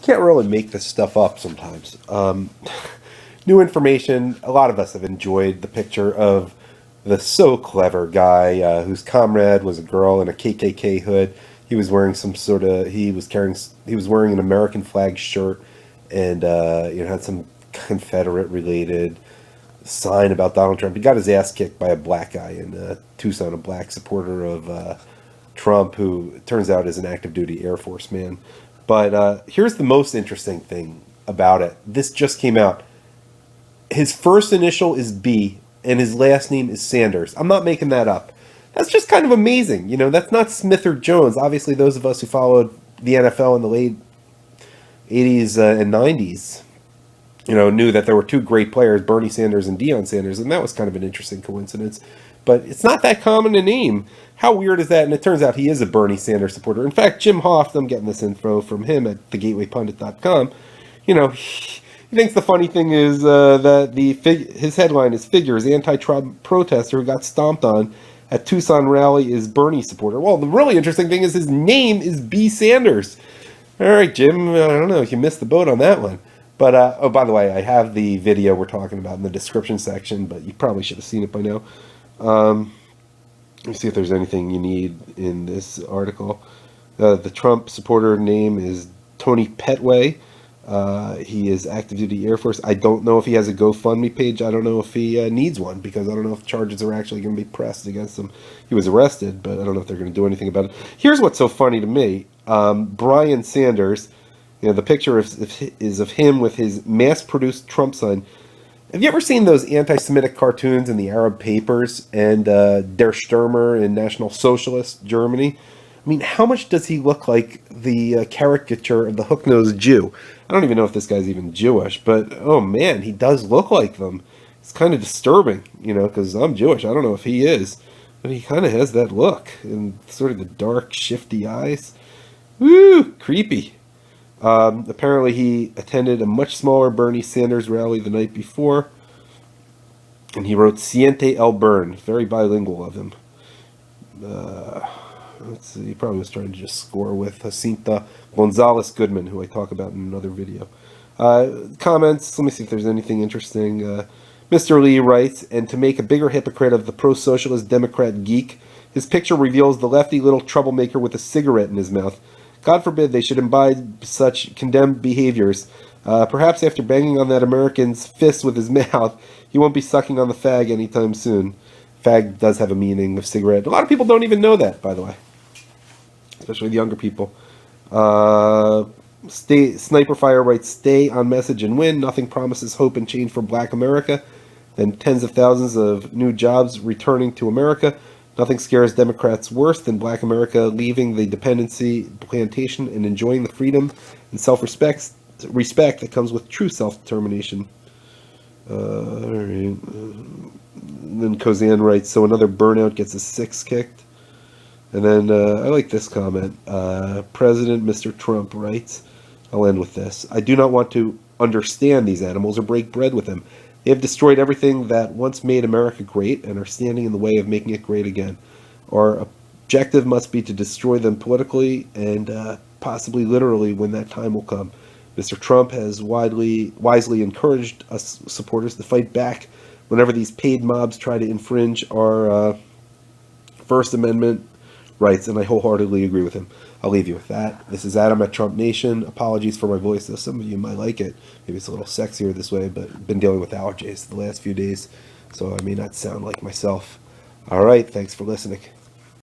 can't really make this stuff up sometimes. New information. A lot of us have enjoyed the picture of the so clever guy whose comrade was a girl in a KKK hood. He was wearing he was wearing an American flag shirt, and had some Confederate related sign about Donald Trump. He got his ass kicked by a black guy in Tucson, a black supporter of Trump, who it turns out is an active duty Air Force man. But here's the most interesting thing about it. This just came out. His first initial is B, and his last name is Sanders. I'm not making that up. That's just kind of amazing. That's not Smith or Jones. Obviously, those of us who followed the NFL in the late 80s and 90s, knew that there were two great players, Bernie Sanders and Deion Sanders, and that was kind of an interesting coincidence. But it's not that common a name. How weird is that? And it turns out he is a Bernie Sanders supporter. In fact, Jim Hoft, I'm getting this info from him at thegatewaypundit.com, he thinks the funny thing is that his headline is figures, anti-Trump protester who got stomped on at Tucson rally is Bernie supporter. Well, the really interesting thing is his name is B. Sanders. All right, Jim, I don't know if you missed the boat on that one. But, oh, by the way, I have the video we're talking about in the description section, but you probably should have seen it by now. Let me see if there's anything you need in this article. The Trump supporter name is Tony Petway. He is active duty Air Force. I don't know if he has a GoFundMe page. I don't know if he needs one, because I don't know if charges are actually going to be pressed against him. He was arrested, but I don't know if they're going to do anything about it. Here's what's so funny to me. Brian Sanders, the picture is of him with his mass-produced Trump sign. Have you ever seen those anti-Semitic cartoons in the Arab papers and Der Stürmer in National Socialist Germany? I mean, how much does he look like the caricature of the hook-nosed Jew? I don't even know if this guy's even Jewish, but oh man, he does look like them. It's kind of disturbing, because I'm Jewish. I don't know if he is, but he kind of has that look and sort of the dark, shifty eyes. Woo, creepy. Apparently he attended a much smaller Bernie Sanders rally the night before, and he wrote Siente el Bern, very bilingual of him. Let's see, he probably was trying to just score with Jacinta Gonzalez Goodman, who I talk about in another video. Comments, let me see if there's anything interesting. Mr. Lee writes, and to make a bigger hypocrite of the pro-socialist Democrat geek, his picture reveals the lefty little troublemaker with a cigarette in his mouth. God forbid they should imbibe such condemned behaviors. Perhaps after banging on that American's fist with his mouth, he won't be sucking on the fag anytime soon. Fag does have a meaning of cigarette. A lot of people don't even know that, by the way. Especially the younger people. Sniper Fire writes, stay on message and win. Nothing promises hope and change for Black America than tens of thousands of new jobs returning to America. Nothing scares Democrats worse than Black America leaving the dependency plantation and enjoying the freedom and self-respect that comes with true self-determination. Then Kozan writes, so another burnout gets his six kicked. And then I like this comment. President Mr. Trump writes, I'll end with this. I do not want to understand these animals or break bread with them. They have destroyed everything that once made America great and are standing in the way of making it great again. Our objective must be to destroy them politically and possibly literally when that time will come. Mr. Trump has wisely encouraged us supporters to fight back whenever these paid mobs try to infringe our First Amendment rights, and I wholeheartedly agree with him. I'll leave you with that. This is Adam at Trump Nation. Apologies for my voice, though some of you might like it. Maybe it's a little sexier this way, but I've been dealing with allergies the last few days, so I may not sound like myself. All right, thanks for listening.